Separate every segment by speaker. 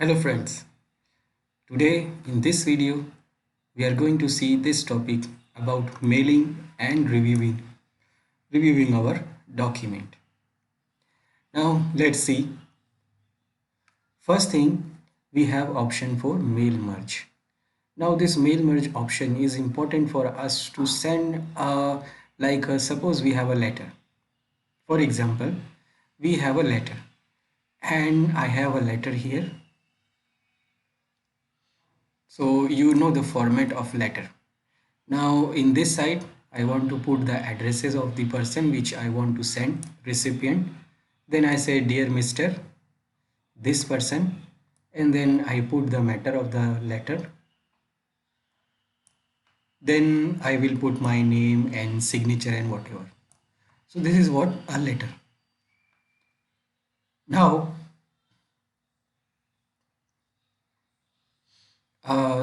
Speaker 1: Hello friends, today in this video we are going to see this topic about mailing and reviewing our document. Now let's see. First thing, we have option for mail merge. Now this mail merge option is important for us to send suppose we have a letter. For example, we have a letter and I have a letter here. So you know the format of letter. Now in this side, I want to put the addresses of the person which I want to send recipient. Then I say, dear Mr. this person, and then I put the matter of the letter. Then I will put my name and signature and whatever. So this is what a letter. Now,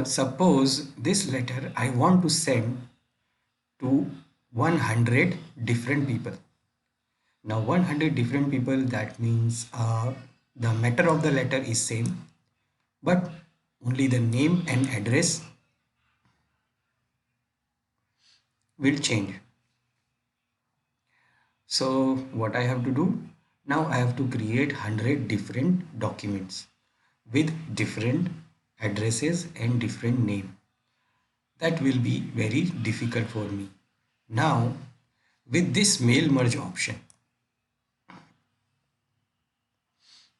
Speaker 1: suppose this letter I want to send to 100 different people. Now 100 different people, that means the matter of the letter is same, but only the name and address will change. So what I have to do? Now I have to create 100 different documents with different addresses and different name. That will be very difficult for me. Now with this mail merge option,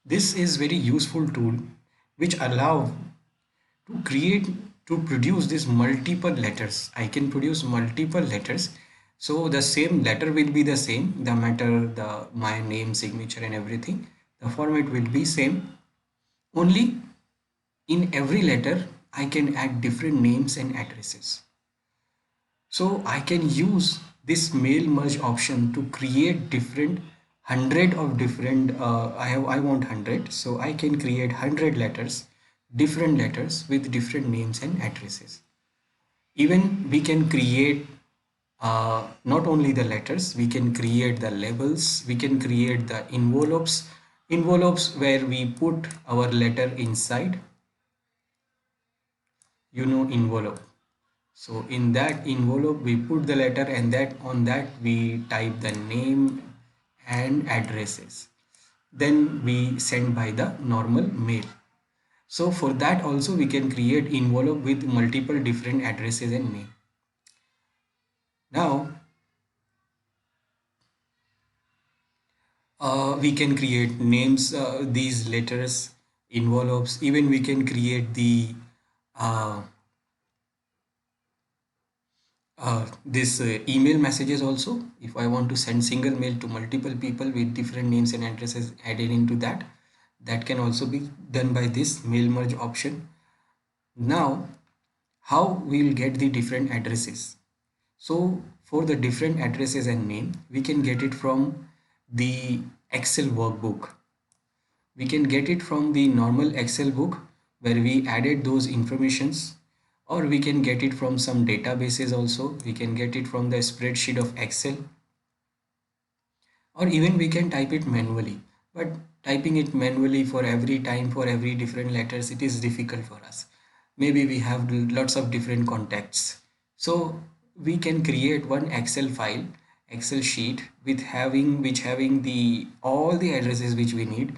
Speaker 1: this is very useful tool which allow to create to produce these multiple letters. I can produce multiple letters, so the same letter will be the same, the matter, the my name, signature and everything, the format will be same. Only in every letter I can add different names and addresses. So I can use this mail merge option to create different hundred of different I want 100, so I can create 100 letters, different letters with different names and addresses. Even we can create not only the letters, we can create the labels, we can create the envelopes where we put our letter inside, envelope. So in that envelope we put the letter, and that on that we type the name and addresses. Then we send by the normal mail. So for that also we can create envelope with multiple different addresses and name. Now we can create names, these letters, envelopes. Even we can create the uh, this email messages also. If I want to send single mail to multiple people with different names and addresses added into that, that can also be done by this mail merge option. Now how we will get the different addresses? So for the different addresses and name, we can get it from the Excel workbook. We can get it from the normal Excel book where we added those informations, or we can get it from some databases also. We can get it from the spreadsheet of Excel, or even we can type it manually. But typing it manually for every time, for every different letters, it is difficult for us. Maybe we have lots of different contacts. So we can create one Excel file, Excel sheet with having the all the addresses which we need.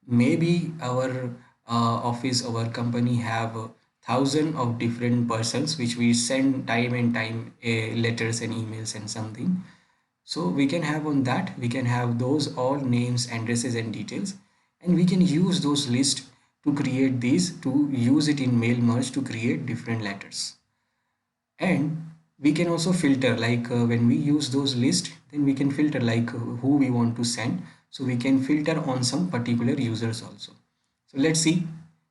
Speaker 1: Maybe our office, our company have thousand of different persons which we send time and time letters and emails and something. So we can have on that, we can have those all names, addresses and details, and we can use those lists to create these, to use it in mail merge to create different letters. And we can also filter, like when we use those lists, then we can filter like who we want to send. So we can filter on some particular users also. So let's see,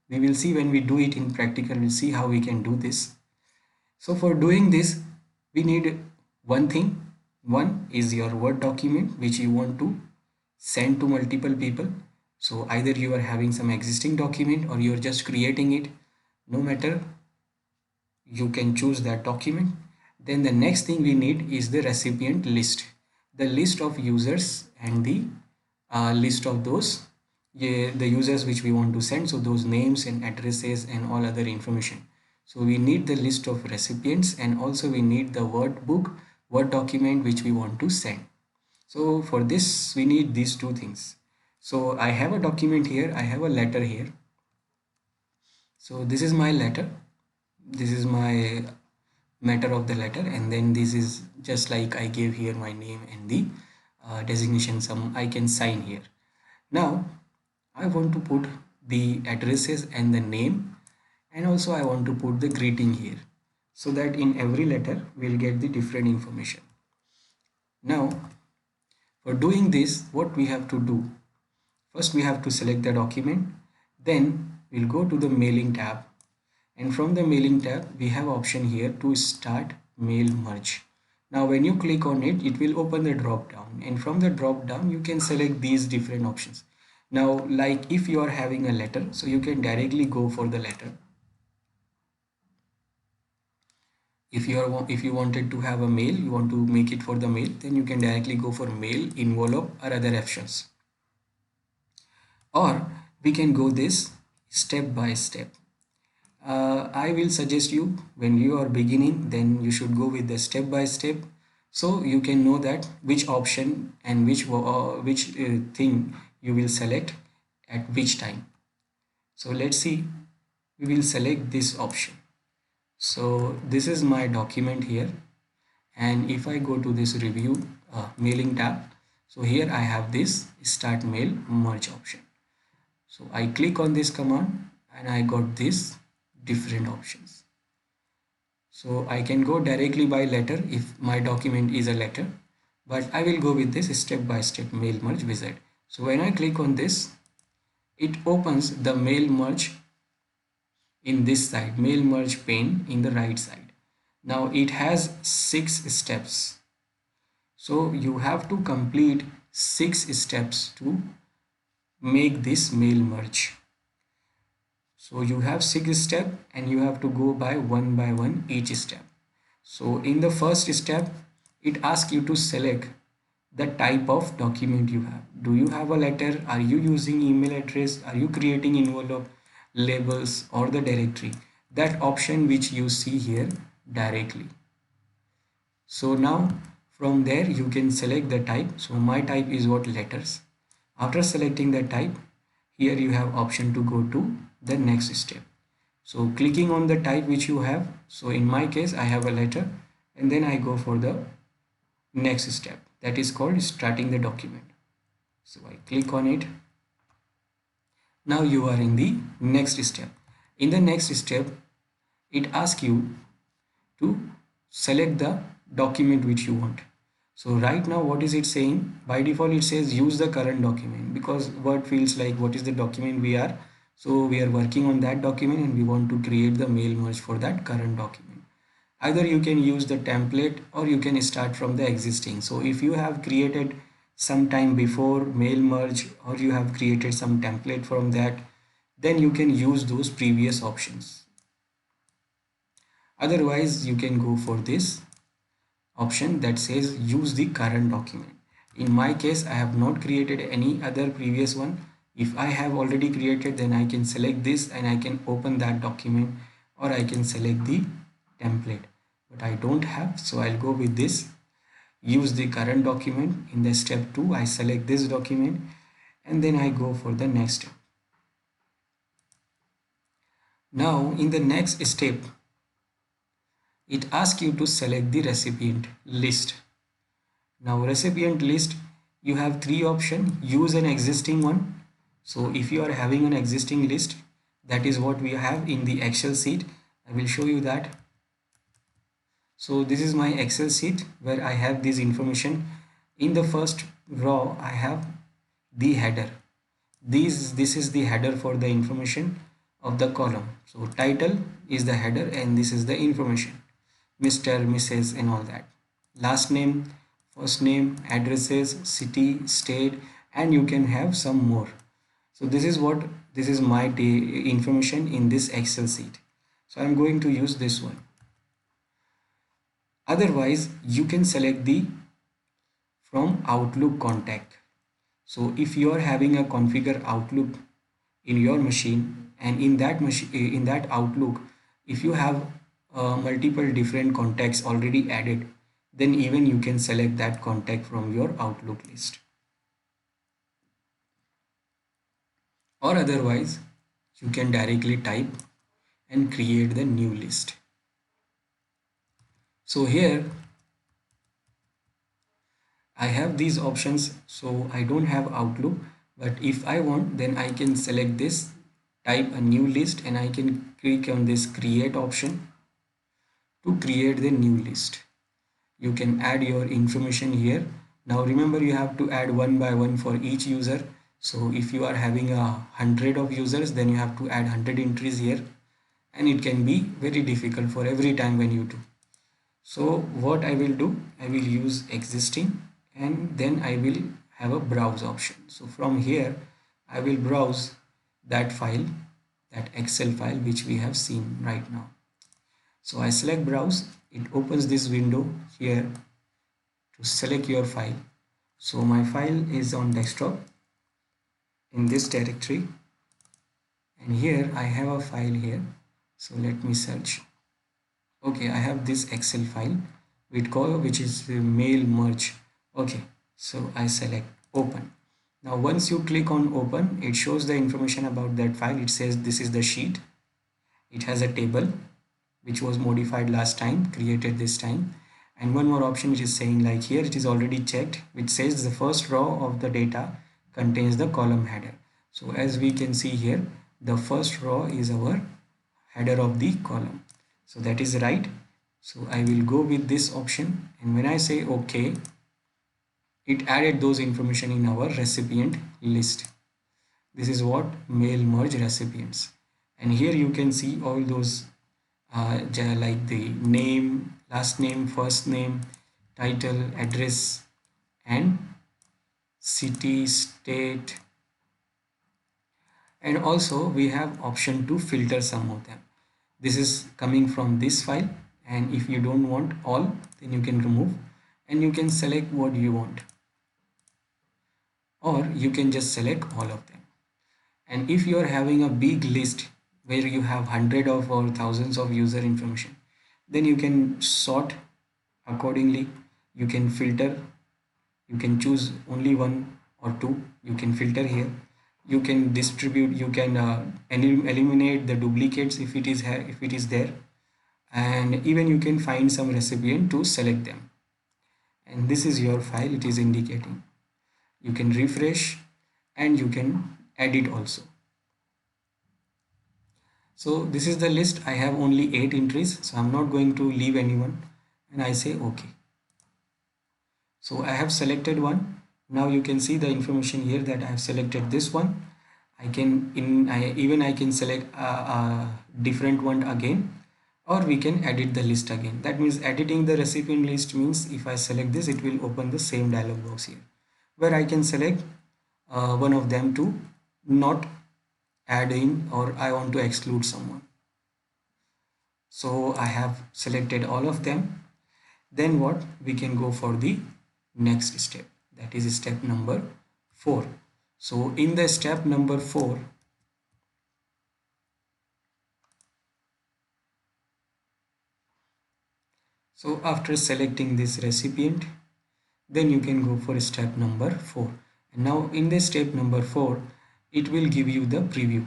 Speaker 1: we will see when we do it in practical, we'll see how we can do this. So for doing this, we need one thing. One is your Word document which you want to send to multiple people. So either you are having some existing document or you're just creating it, no matter, you can choose that document. Then the next thing we need is the recipient list, the list of users and the list of those yeah, the users which we want to send, so those names and addresses and all other information. So we need the list of recipients, and also we need the word document which we want to send. So for this we need these two things. So I have a document here, I have a letter here. So this is my letter, this is my matter of the letter, and then this is just like I gave here my name and the designation some I can sign here. Now I want to put the addresses and the name, and also I want to put the greeting here, so that in every letter we'll get the different information. Now for doing this, what we have to do, first we have to select the document, then we'll go to the mailing tab, and from the mailing tab we have option here to start mail merge. Now when you click on it, it will open the drop down, and from the drop down you can select these different options. Now like if you are having a letter, so you can directly go for the letter. If you wanted to have a mail, you want to make it for the mail, then you can directly go for mail, envelope or other options. Or we can go this step by step. I will suggest you, when you are beginning, then you should go with the step by step, so you can know that which option and which thing you will select at which time. So let's see, we will select this option. So this is my document here, and if I go to this review mailing tab, so here I have this start mail merge option. So I click on this command and I got this different options. So I can go directly by letter if my document is a letter, but I will go with this step by step mail merge wizard. So when I click on this, it opens the mail merge in this side, mail merge pane in the right side. Now it has 6 steps. So you have to complete 6 steps to make this mail merge. So you have 6 steps and you have to go by one each step. So in the first step, it asks you to select the type of document you have. Do you have a letter? Are you using email address? Are you creating envelope, labels or the directory? That option which you see here directly. So now from there you can select the type. So my type is what, letters. After selecting the type, here you have option to go to the next step. So clicking on the type which you have, so in my case I have a letter, and then I go for the next step, that is called starting the document. So I click on it. Now you are in the next step. In the next step, it asks you to select the document which you want. So right now what is it saying? By default it says use the current document, because Word feels like what is the document we are. So we are working on that document and we want to create the mail merge for that current document. Either you can use the template or you can start from the existing. So if you have created some time before mail merge, or you have created some template from that, then you can use those previous options. Otherwise you can go for this option that says use the current document. In my case I have not created any other previous one. If I have already created, then I can select this and I can open that document, or I can select the template, but I don't have, so I'll go with this use the current document. In the step 2 I select this document and then I go for the next step. Now in the next step, it asks you to select the recipient list. Now recipient list, you have 3 options. Use an existing one. So if you are having an existing list, that is what we have in the Excel sheet. I will show you that. So this is my Excel sheet where I have this information. In the first row I have the header. This is the header for the information of the column. So title is the header and this is the information, Mr., Mrs. and all that. Last name, first name, addresses, city, state, and you can have some more. So this is my information in this Excel sheet. So I'm going to use this one. Otherwise you can select the from Outlook contact. So if you are having a configure Outlook in your machine, and in that machine, in that Outlook, if you have multiple different contacts already added, then even you can select that contact from your Outlook list. Or otherwise, you can directly type and create the new list. So here I have these options, so I don't have Outlook, but if I want, then I can select this, type a new list, and I can click on this create option to create the new list. You can add your information here. Now remember, you have to add one by one for each user. So if you are having 100 of users, then you have to add 100 entries here, and it can be very difficult for every time when you do. So what I will do, I will use existing, and then I will have a browse option. So from here I will browse that file, that Excel file which we have seen right now. So I select browse, it opens this window here to select your file. So my file is on desktop in this directory, and here I have a file here. So let me search. Okay, I have this Excel file which is mail merge. Okay, so I select open. Now once you click on open, it shows the information about that file. It says this is the sheet. It has a table which was modified last time, created this time, and one more option which is saying, like here it is already checked, which says the first row of the data contains the column header. So as we can see here, the first row is our header of the column, so that is right. So I will go with this option, and when I say OK, it added those information in our recipient list. This is what mail merge recipients, and here you can see all those like the name, last name, first name, title, address, and city, state, and also we have option to filter some of them. This is coming from this file, and if you don't want all, then you can remove, and you can select what you want, or you can just select all of them. And if you are having a big list where you have hundred of or thousands of user information, then you can sort accordingly. You can filter, you can choose only one or two, you can filter here, you can distribute, you can eliminate the duplicates if it is here, if it is there, and even you can find some recipient to select them. And this is your file, it is indicating. You can refresh, and you can edit also. So this is the list. I have only 8 entries, so I'm not going to leave anyone, and I say OK. So I have selected one. Now you can see the information here that I have selected this one. I can I can select a different one again, or we can edit the list again. That means editing the recipient list means if I select this, it will open the same dialog box here, where I can select one of them to not add in, or I want to exclude someone. So I have selected all of them. Then what, we can go for the next step, that is step number 4. So in the step number 4, so after selecting this recipient, then you can go for step number 4. And now in the step number 4, it will give you the preview.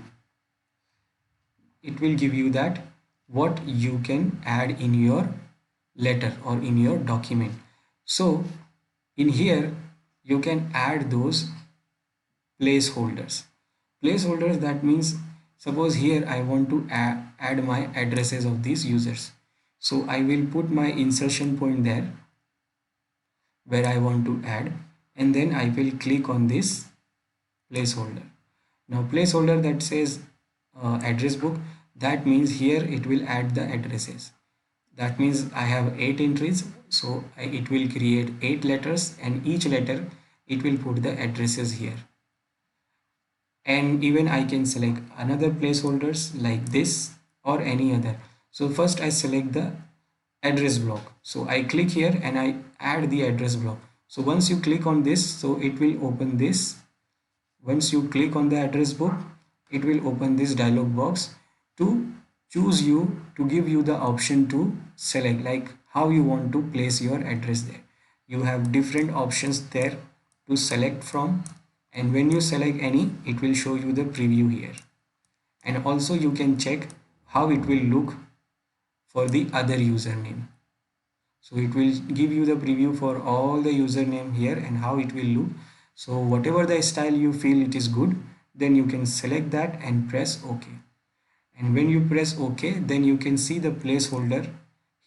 Speaker 1: It will give you that what you can add in your letter or in your document. So in here you can add those placeholders. Placeholders, that means suppose here I want to add my addresses of these users. So I will put my insertion point there where I want to add, and then I will click on this placeholder. Now placeholder that says address book, that means here it will add the addresses. That means I have 8 entries, so it will create 8 letters, and each letter it will put the addresses here. And even I can select another placeholders like this or any other. So first I select the address block, so I click here and I add the address block. So once you click on this, so it will open this Once you click on the address book, it will open this dialog box to choose you, to give you the option to select like how you want to place your address there. You have different options there to select from, and when you select any, it will show you the preview here. And also you can check how it will look for the other username. So it will give you the preview for all the username here and how it will look. So whatever the style you feel it is good, then you can select that and press OK. And when you press OK, then you can see the placeholder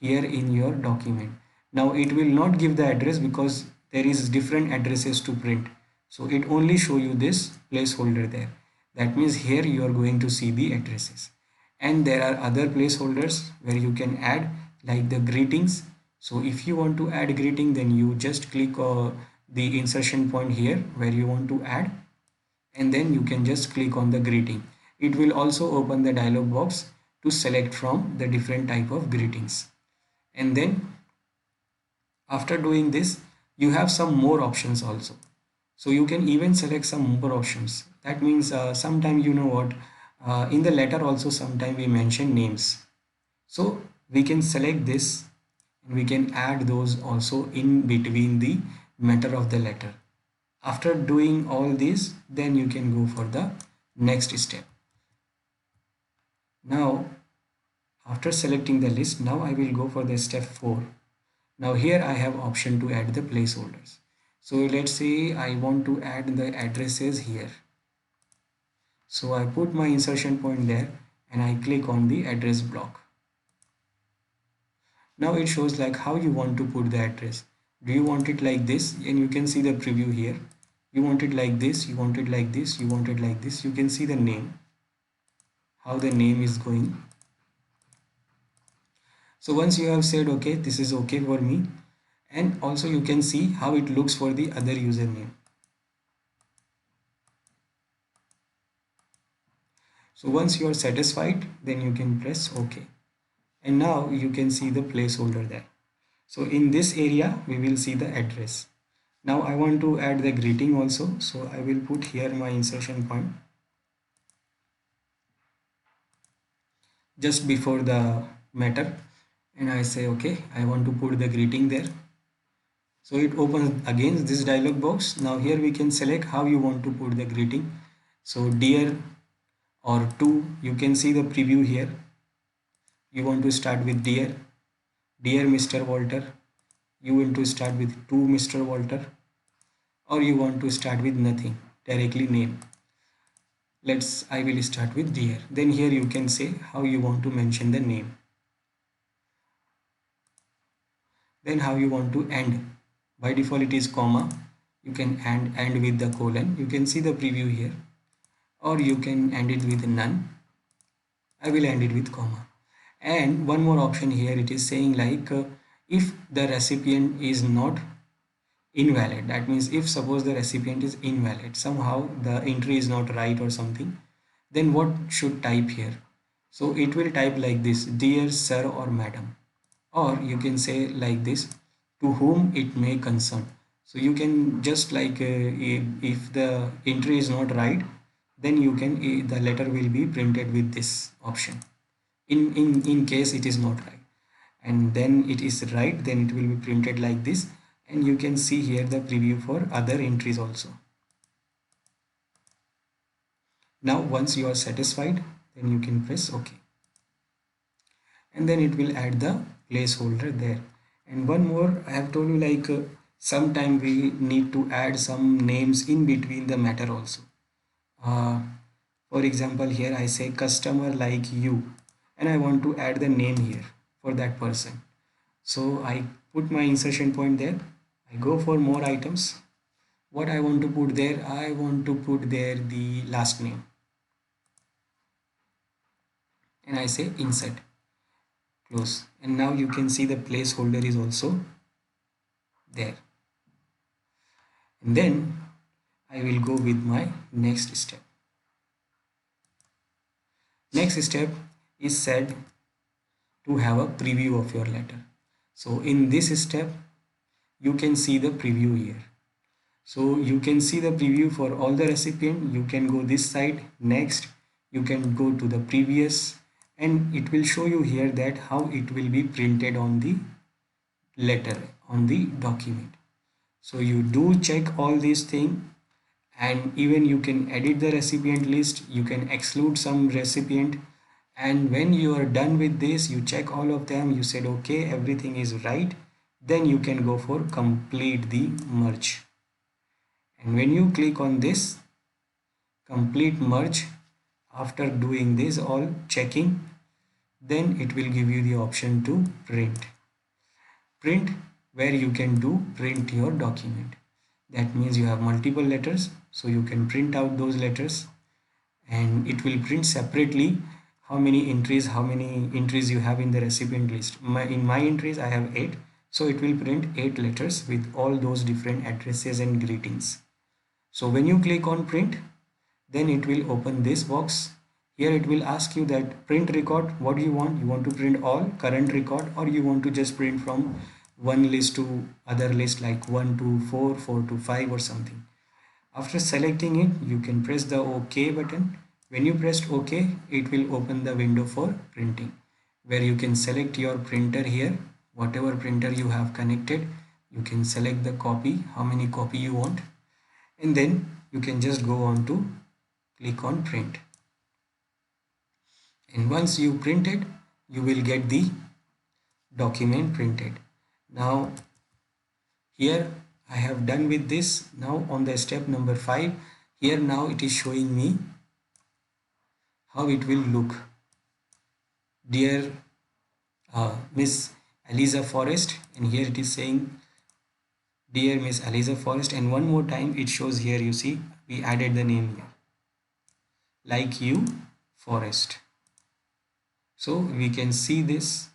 Speaker 1: here in your document. Now it will not give the address because there is different addresses to print. So it only show you this placeholder there. That means here you are going to see the addresses. And there are other placeholders where you can add like the greetings. So if you want to add greeting, then you just click the insertion point here where you want to add, and then you can just click on the greeting. It will also open the dialog box to select from the different type of greetings. And then after doing this, you have some more options also. So you can even select some more options. That means sometime you know what, in the letter also sometime we mention names. So we can select this and we can add those also in between the matter of the letter. After doing all this, then you can go for the next step. Now after selecting the list, now I will go for the step 4. Now here I have option to add the placeholders. So let's say I want to add the addresses here. So I put my insertion point there and I click on the address block. Now it shows like how you want to put the address. Do you want it like this? And you can see the preview here. You want it like this, you want it like this, you want it like this. You can see the name, how the name is going. So once you have said okay, this is okay for me, and also you can see how it looks for the other username. So once you are satisfied, then you can press OK. And now you can see the placeholder there. So in this area, we will see the address. Now I want to add the greeting also. So I will put here my insertion point just before the matter. And I say, okay, I want to put the greeting there. So it opens again this dialog box. Now here we can select how you want to put the greeting. So dear or to, you can see the preview here. You want to start with dear Mr. Walter. You want to start with to Mr. Walter, or you want to start with nothing, directly name. I will start with dear. Then here you can say how you want to mention the name. Then how you want to end. By default it is comma. You can end with the colon. You can see the preview here, or you can end it with none. I will end it with comma. And one more option here, it is saying like if the recipient is not invalid, that means if suppose the recipient is invalid, somehow the entry is not right or something, then what should type here? So it will type like this, dear sir or madam, or you can say like this, to whom it may concern. So you can just like if the entry is not right, then you can the letter will be printed with this option. In case it is not right, and then it is right, then it will be printed like this, and you can see here the preview for other entries also. Now once you are satisfied, then you can press OK, and then it will add the placeholder there. And one more, I have told you like sometime we need to add some names in between the matter also. For example, here I say customer like you, and I want to add the name here for that person. So I put my insertion point there. I go for more items. What I want to put there, I want to put there the last name, and I say insert, close. And now you can see the placeholder is also there. And then I will go with my next step. Next step is said to have a preview of your letter. So in this step, you can see the preview here. So you can see the preview for all the recipient. You can go this side, next, you can go to the previous, and it will show you here that how it will be printed on the letter, on the document. So you do check all these things, and even you can edit the recipient list, you can exclude some recipient, and when you are done with this, you check all of them, you said okay, everything is right, then you can go for complete the merge. And when you click on this complete merge, after doing this all checking, then it will give you the option to print, where you can do print your document. That means you have multiple letters, so you can print out those letters, and it will print separately how many entries you have in the recipient list. In my entries I have 8, so it will print 8 letters with all those different addresses and greetings. So when you click on print, then it will open this box. Here it will ask you that print record, what do you want? You want to print all current record, or you want to just print from one list to other list, like 1 to 4, 4 to 5 or something. After selecting it, you can press the OK button. When you pressed OK, it will open the window for printing, where you can select your printer here, whatever printer you have connected. You can select the copy, how many copy you want, and then you can just go on to click on print. And once you print it, you will get the document printed. Now here I have done with this. Now on the step number 5, here now it is showing me how it will look. Dear Miss Eliza Forrest, and here it is saying dear Miss Eliza Forrest, and one more time it shows here, you see we added the name here, like you Forrest. So we can see this,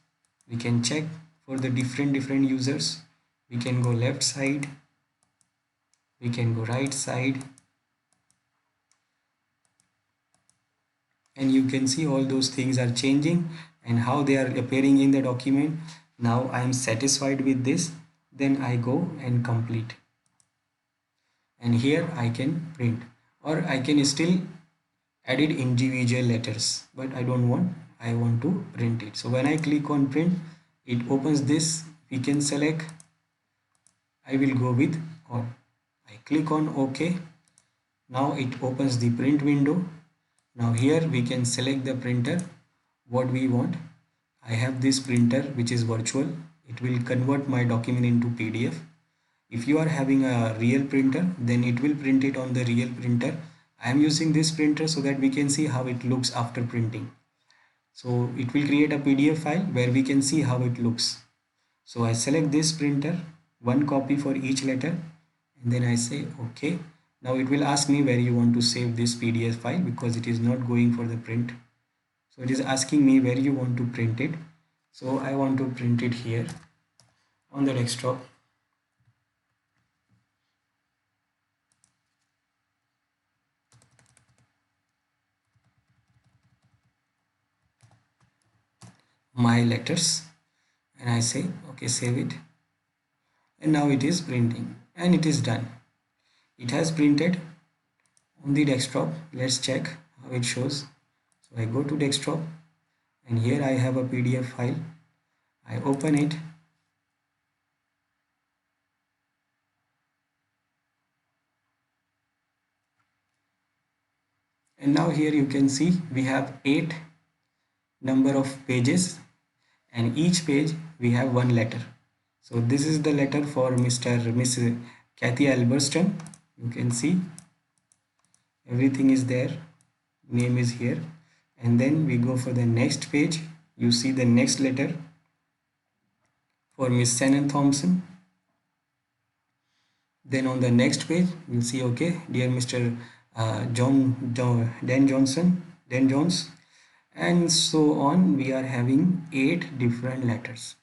Speaker 1: we can check for the different users. We can go left side, we can go right side, and you can see all those things are changing and how they are appearing in the document. Now I am satisfied with this, then I go and complete, and here I can print, or I can still edit individual letters, but I don't want, I want to print it. So when I click on print, it opens this, we can select, I will go with all. I click on OK. Now it opens the print window. Now here we can select the printer what we want. I have this printer which is virtual, it will convert my document into PDF. If you are having a real printer, then it will print it on the real printer. I am using this printer so that we can see how it looks after printing. So it will create a PDF file where we can see how it looks. So I select this printer, one copy for each letter, and then I say OK. Now it will ask me where you want to save this PDF file, because it is not going for the print. So it is asking me where you want to print it. So I want to print it here on the desktop. My letters, and I say okay, save it, and now it is printing and it is done. It has printed on the desktop. Let's check how it shows. So I go to desktop, and here I have a PDF file. I open it, and now here you can see we have 8 number of pages, and each page we have one letter. So this is the letter for Miss Kathy Alberston. You can see everything is there, name is here, and then we go for the next page. You see the next letter for Miss Shannon Thompson. Then on the next page you'll see okay, dear Mr. Dan Jones, and so on. We are having 8 different letters.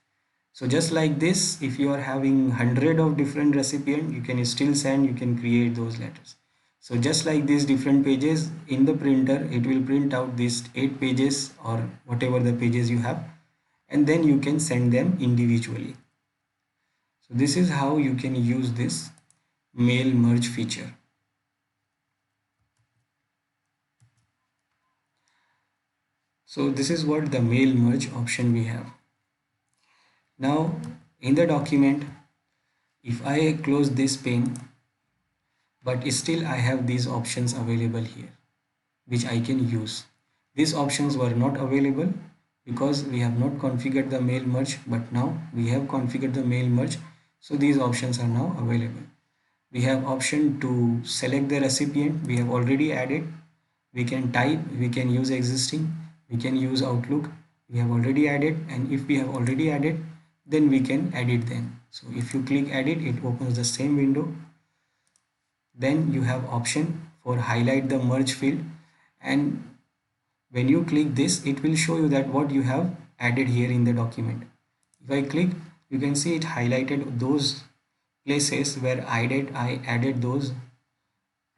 Speaker 1: So just like this, if you are having 100 of different recipient, you can still send, you can create those letters. So just like these different pages in the printer, it will print out these 8 pages or whatever the pages you have, and then you can send them individually. So this is how you can use this. mail merge feature. So this is what the mail merge option we have. Now in the document, if I close this pane, but still I have these options available here which I can use. These options were not available because we have not configured the mail merge, but now we have configured the mail merge, so these options are now available. We have option to select the recipient, we have already added. We can type, we can use existing, we can use Outlook, we have already added, and if we have already added, then we can edit them. So if you click edit, it opens the same window. Then you have option for highlight the merge field, and when you click this, it will show you that what you have added here in the document. If I click, you can see it highlighted those places where I added those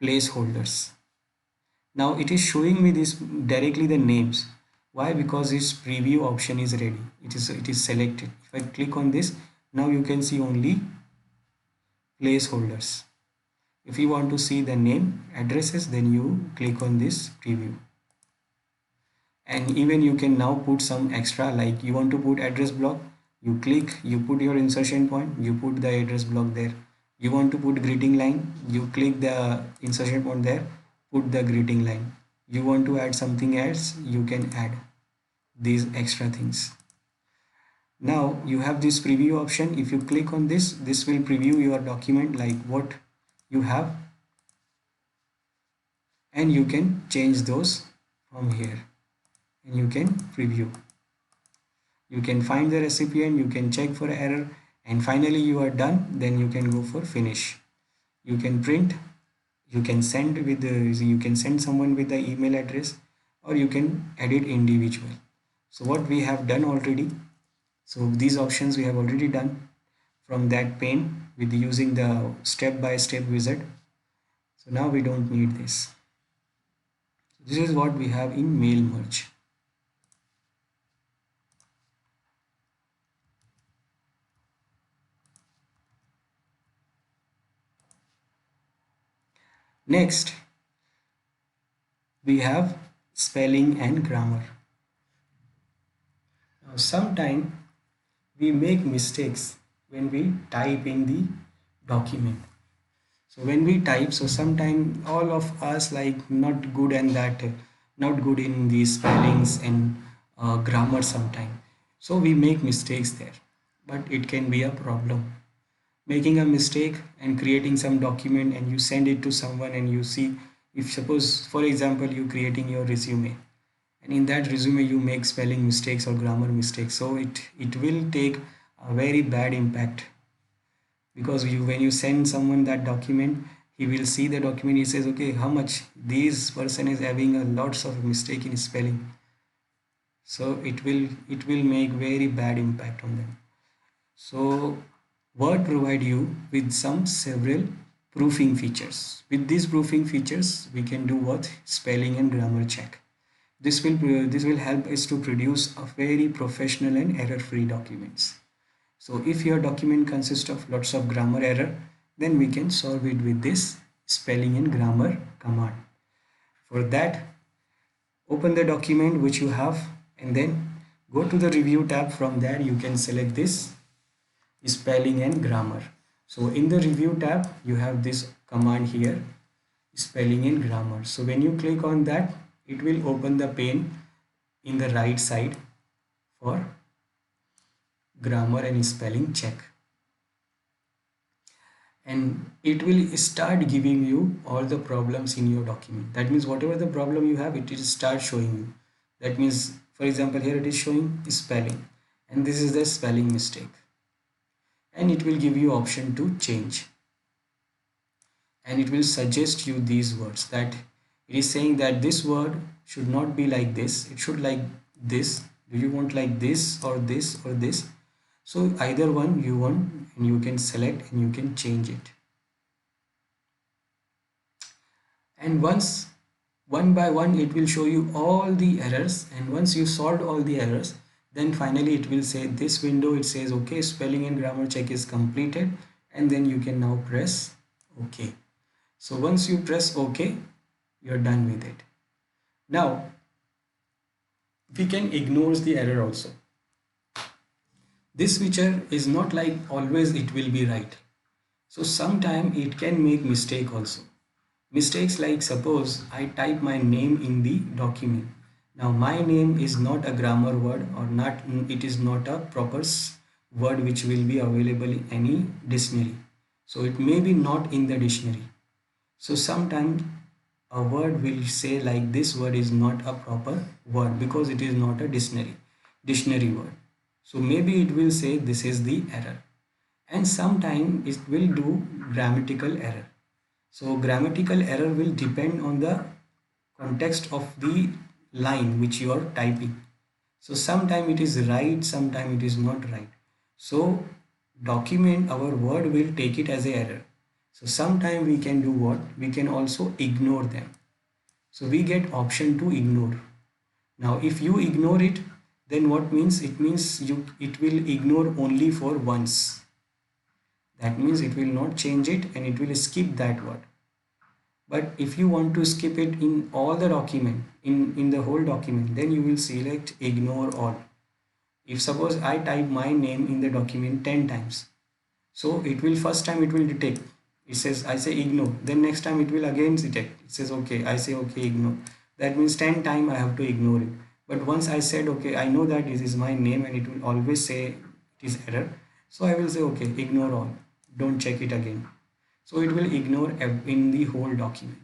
Speaker 1: placeholders. Now it is showing me this directly the names. Why? Because its preview option is ready. It is selected. If I click on this, now you can see only placeholders. If you want to see the name addresses, then you click on this preview. And even you can now put some extra, like you want to put address block, you click, you put your insertion point, you put the address block there. You want to put greeting line, you click the insertion point there, put the greeting line. You want to add something else, you can add these extra things. Now you have this preview option. If you click on this will preview your document like what you have, and you can change those from here, and you can preview. You can find the recipient, you can check for error, and finally you are done. Then you can go for finish. You can print, you can send with the, you can send someone with the email address, or you can edit individual. So what we have done already, so these options we have already done from that pane with using the step-by-step wizard. So now we don't need this. This is what we have in mail merge. Next, we have spelling and grammar. Now, sometimes we make mistakes when we type in the document. So when we type, so sometimes all of us like not good and that not good in the spellings and grammar sometimes. So we make mistakes there, but it can be a problem. Making a mistake and creating some document and you send it to someone and you see, if suppose for example you creating your resume, and in that resume you make spelling mistakes or grammar mistakes, so it will take a very bad impact. Because you, when you send someone that document, he will see the document, he says okay, how much this person is having a lots of mistake in spelling, so it will make very bad impact on them. So Word provide you with some several proofing features. With these proofing features, we can do what? Spelling and grammar check. This will help us to produce a very professional and error-free documents. So if your document consists of lots of grammar error, then we can solve it with this spelling and grammar command. For that, open the document which you have and then go to the review tab. From there you can select this spelling and grammar. So in the review tab you have this command here, spelling and grammar. So when you click on that, it will open the pane in the right side for grammar and spelling check, and it will start giving you all the problems in your document. That means whatever the problem you have, it will start showing you. That means for example here it is showing spelling, and this is the spelling mistake, and it will give you option to change, and it will suggest you these words, that it is saying that this word should not be like this, it should like this. Do you want like this or this or this? So either one you want, and you can select and you can change it. And once, one by one, it will show you all the errors, and once you solved all the errors, then finally it will say this window, it says okay, spelling and grammar check is completed, and then you can now press OK. So once you press OK, you're done with it. Now we can ignore the error also. This feature is not like always it will be right. So sometime it can make mistake also. Mistakes like suppose I type my name in the document. Now my name is not a grammar word or not, it is not a proper word which will be available in any dictionary. So it may be not in the dictionary. So sometimes a word will say like this word is not a proper word because it is not a dictionary word. So maybe it will say this is the error, and sometimes it will do grammatical error. So grammatical error will depend on the context of the line which you are typing. So sometime it is right, sometime it is not right. So document our word will take it as a error. So sometime we can do what? We can also ignore them. So we get option to ignore. Now if you ignore it, then what means? It means it will ignore only for once. That means it will not change it and it will skip that word. But if you want to skip it in all the document, in the whole document, then you will select ignore all. If suppose I type my name in the document 10 times, so it will first time it will detect. It says I say ignore. Then next time it will again detect. It says okay. I say okay ignore. That means 10 time I have to ignore it. But once I said okay, I know that this is my name and it will always say it is error. So I will say okay ignore all. Don't check it again. So it will ignore in the whole document.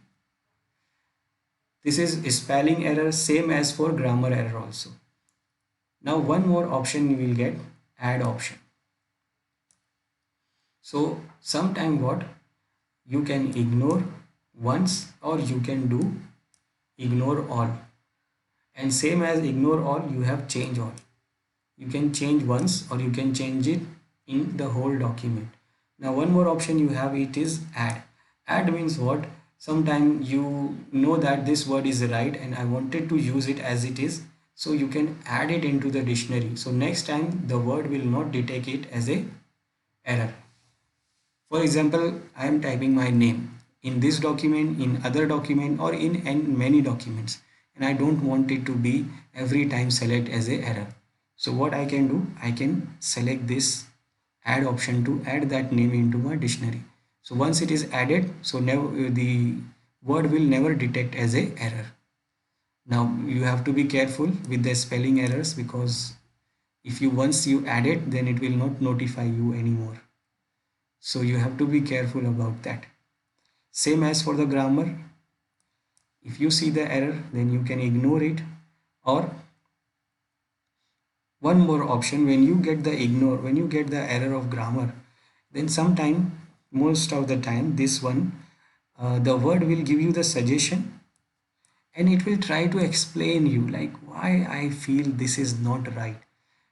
Speaker 1: This is spelling error, same as for grammar error also. Now one more option you will get, add option. So sometime what you can ignore once or you can do ignore all, and same as ignore all you have change all. You can change once or you can change it in the whole document. Now one more option you have, it is add. Add means what? Sometimes you know that this word is right and I wanted to use it as it is, so you can add it into the dictionary. So next time the word will not detect it as a error. For example, I am typing my name in this document, in other document, or in many documents, and I don't want it to be every time select as a error. So what I can do, I can select this add option to add that name into my dictionary. So once it is added, so never the word will never detect as a error. Now you have to be careful with the spelling errors, because if you once you add it, then it will not notify you anymore. So you have to be careful about that. Same as for the grammar. If you see the error, then you can ignore it. Or one more option, when you get the error of grammar, then sometime, most of the time, this one, the word will give you the suggestion and it will try to explain you like why I feel this is not right.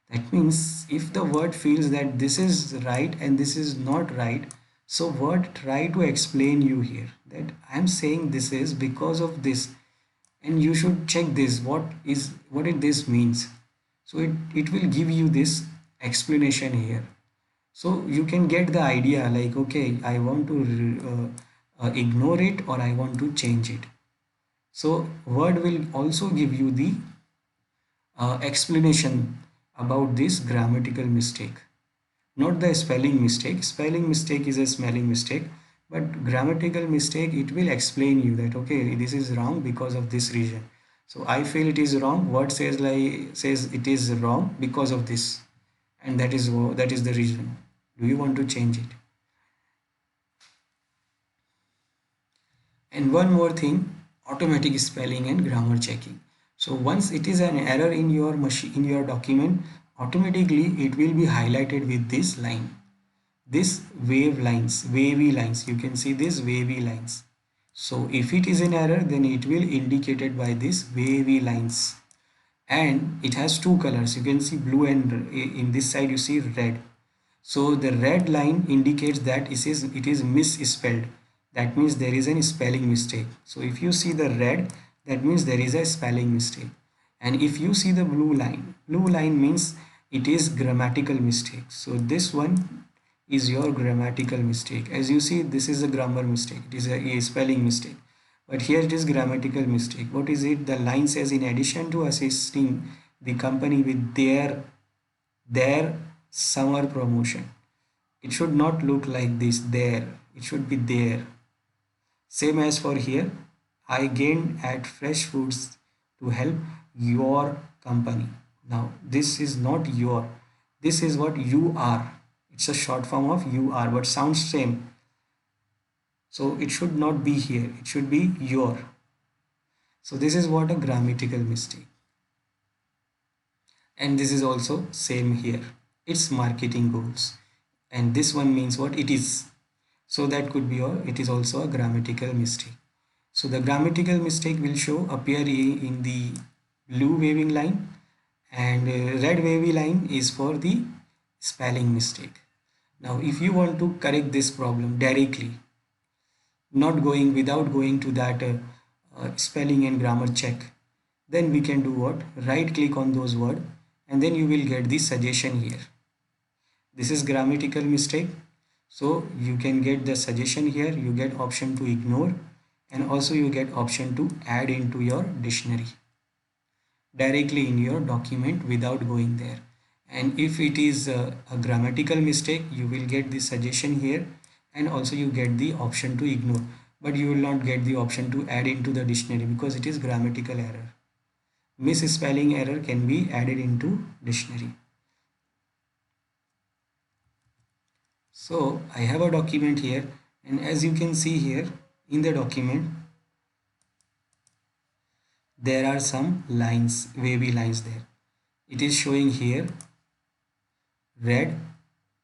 Speaker 1: That means if the word feels that this is right and this is not right, so word try to explain you here that I'm saying this is because of this, and you should check this what it this means. So it will give you this explanation here. So you can get the idea like okay, I want to ignore it or I want to change it. So word will also give you the explanation about this grammatical mistake, not the spelling mistake. Spelling mistake is a spelling mistake, but grammatical mistake, it will explain you that okay, this is wrong because of this reason. So I feel it is wrong. Word says it is wrong because of this, and that is the reason. Do you want to change it? And one more thing, automatic spelling and grammar checking. So once it is an error in your machine, in your document, automatically it will be highlighted with this line, this wavy lines. You can see this wavy lines. So if it is an error, then it will indicated by this wavy lines, and it has two colors. You can see blue and in this side you see red. So the red line indicates that it is misspelled. That means there is a spelling mistake. So if you see the red, that means there is a spelling mistake. And if you see the blue line means it is grammatical mistake. So this one is your grammatical mistake. As you see, this is a grammar mistake, it is a spelling mistake, but here it is grammatical mistake. What is it? The line says, in addition to assisting the company with their summer promotion. It should not look like this, there, it should be there. Same as for here, I gained at Fresh Foods to help your company. Now, this is not your, this is what you are. It's a short form of you are, but sounds same. So it should not be here, it should be your. So this is what a grammatical mistake. And this is also same here. It's marketing goals. And this one means what it is. So that could be, or it is also a grammatical mistake. So the grammatical mistake will appear in the blue waving line, and red wavy line is for the spelling mistake. Now if you want to correct this problem directly, not going without going to that spelling and grammar check, then we can do what? Right click on those words, and then you will get the suggestion here. This is grammatical mistake, so you can get the suggestion here. You get option to ignore, and also you get option to add into your dictionary directly in your document without going there. And if it is a grammatical mistake, you will get the suggestion here, and also you get the option to ignore, but you will not get the option to add into the dictionary because it is grammatical error. Misspelling error can be added into dictionary. So I have a document here, and as you can see here in the document, there are some lines, wavy lines there. It is showing here red,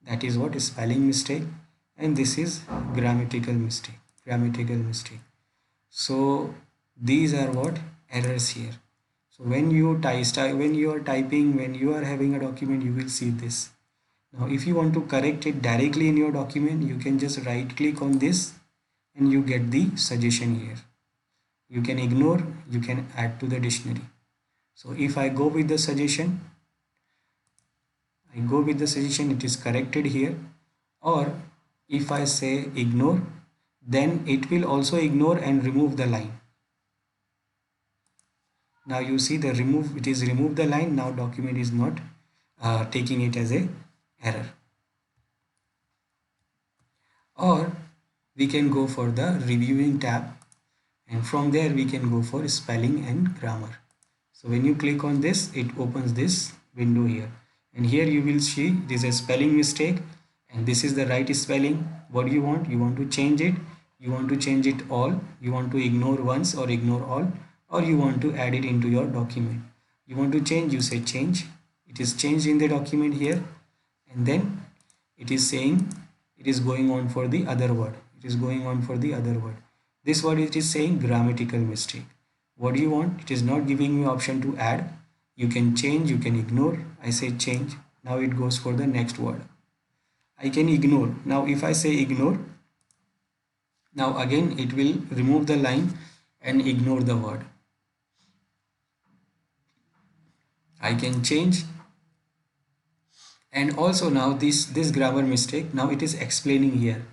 Speaker 1: that is what is spelling mistake, and this is grammatical mistake. So these are what errors here. So when you when you are typing, when you are having a document, you will see this. Now if you want to correct it directly in your document, you can just right click on this and you get the suggestion here. You can ignore, you can add to the dictionary. So if I go with the suggestion, it is corrected here. Or if I say ignore, then it will also ignore and remove the line. Now you see the remove, it is remove the line. Now document is not taking it as a error. Or we can go for the reviewing tab, and from there we can go for spelling and grammar. So when you click on this, it opens this window here, and here you will see it is a spelling mistake, and this is the right spelling. What do you want? You want to change it, you want to change it all, you want to ignore once or ignore all, or you want to add it into your document. You want to change, you say change. It is changed in the document here, and then it is saying it is going on for the other word. This word, it is saying grammatical mistake. What do you want? It is not giving me option to add. You can change, you can ignore. I say change. Now it goes for the next word. I can ignore. Now if I say ignore, now again it will remove the line and ignore the word. I can change, and also now this grammar mistake, now it is explaining here.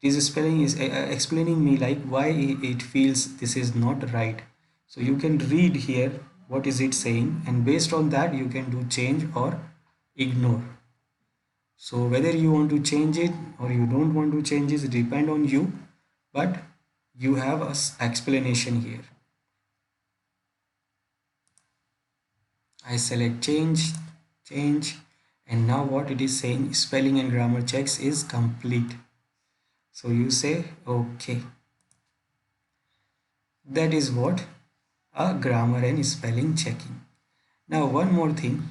Speaker 1: This spelling is explaining me like why it feels this is not right. So you can read here what is it saying, and based on that you can do change or ignore. So whether you want to change it or you don't want to change it depend on you, but you have a explanation here. I select change, and now what it is saying, spelling and grammar checks is complete. So you say okay. That is what a grammar and spelling checking. Now one more thing,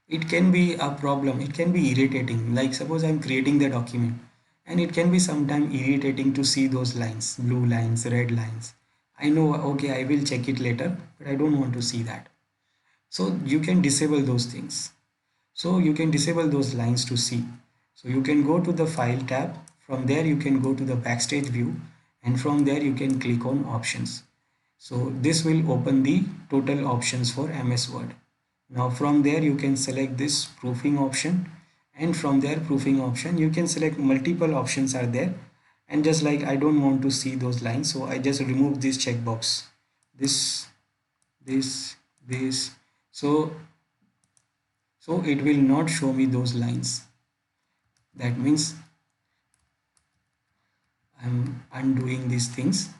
Speaker 1: it can be a problem, it can be irritating. Like suppose I'm creating the document, and it can be sometimes irritating to see those lines, blue lines, red lines. I know, okay, I will check it later, but I don't want to see that. So you can disable those things. So you can disable those lines to see. So you can go to the file tab. From there you can go to the backstage view, and from there you can click on options. So this will open the total options for MS Word. Now from there you can select this proofing option, and from there proofing option you can select multiple options are there, and just like I don't want to see those lines, so I just remove this checkbox, this this, so it will not show me those lines. That means I'm undoing these things.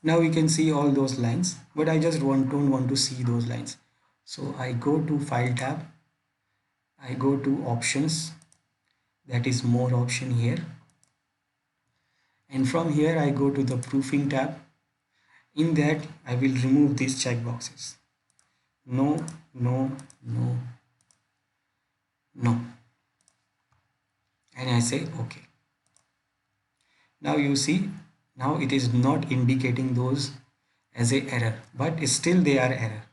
Speaker 1: Now we can see all those lines, but I just don't want to see those lines. So I go to file tab, I go to options, that is more option here, and from here I go to the proofing tab. In that I will remove these checkboxes, no, no, no, no, and I say okay. Now you see, now it is not indicating those as a error, but still they are error.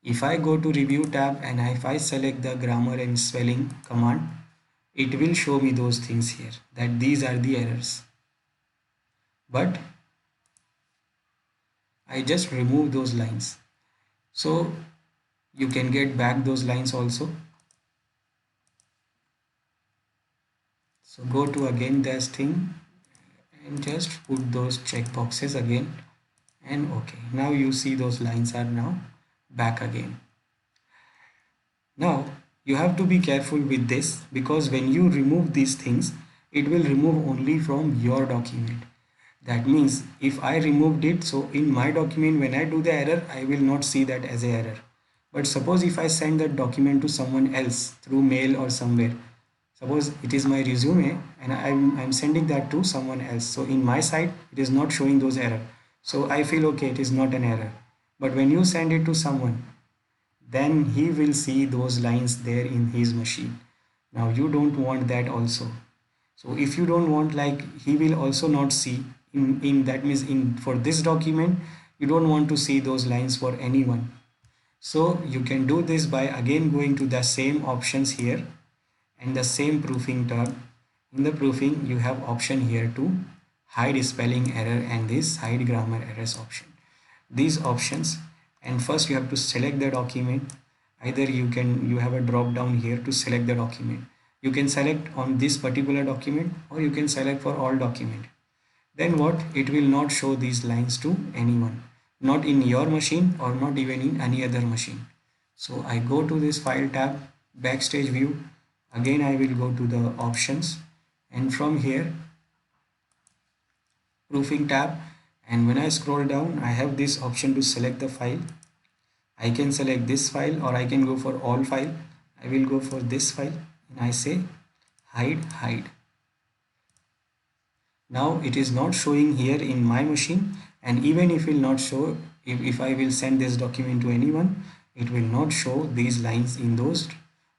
Speaker 1: If I go to review tab and if I select the grammar and spelling command, it will show me those things here that these are the errors. But I just remove those lines. So you can get back those lines also. So go to again this thing and just put those checkboxes again, and okay. Now you see those lines are now back again. Now you have to be careful with this, because when you remove these things, it will remove only from your document. That means if I removed it, so in my document when I do the error, I will not see that as a error. But suppose if I send that document to someone else through mail or somewhere, suppose it is my resume and I'm sending that to someone else, so in my side it is not showing those error, so I feel okay, it is not an error. But when you send it to someone, then he will see those lines there in his machine. Now you don't want that also. So if you don't want, like, he will also not see in that means in for this document you don't want to see those lines for anyone. So you can do this by again going to the same options here and the same proofing tab. In the proofing you have option here to hide spelling error and this hide grammar errors option. These options, and first you have to select the document. Either you have a drop down here to select the document. You can select on this particular document or you can select for all document. Then what, it will not show these lines to anyone, not in your machine or not even in any other machine. So I go to this file tab, backstage view, again I will go to the options, and from here proofing tab, and when I scroll down I have this option to select the file. I can select this file or I can go for all file. I will go for this file and I say hide. Now it is not showing here in my machine, and even if it will not show, if I will send this document to anyone, it will not show these lines in those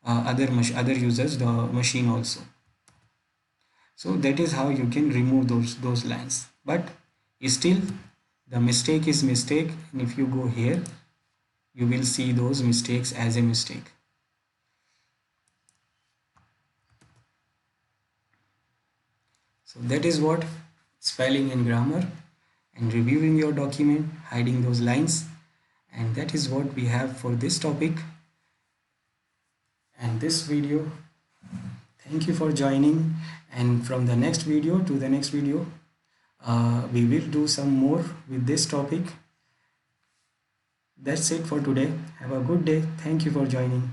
Speaker 1: other users the machine also. So that is how you can remove those lines. But still the mistake is mistake, and if you go here you will see those mistakes as a mistake. So that is what spelling and grammar and reviewing your document, hiding those lines, and that is what we have for this topic and this video. Thank you for joining, and from the next video to the next video we will do some more with this topic. That's it for today. Have a good day. Thank you for joining.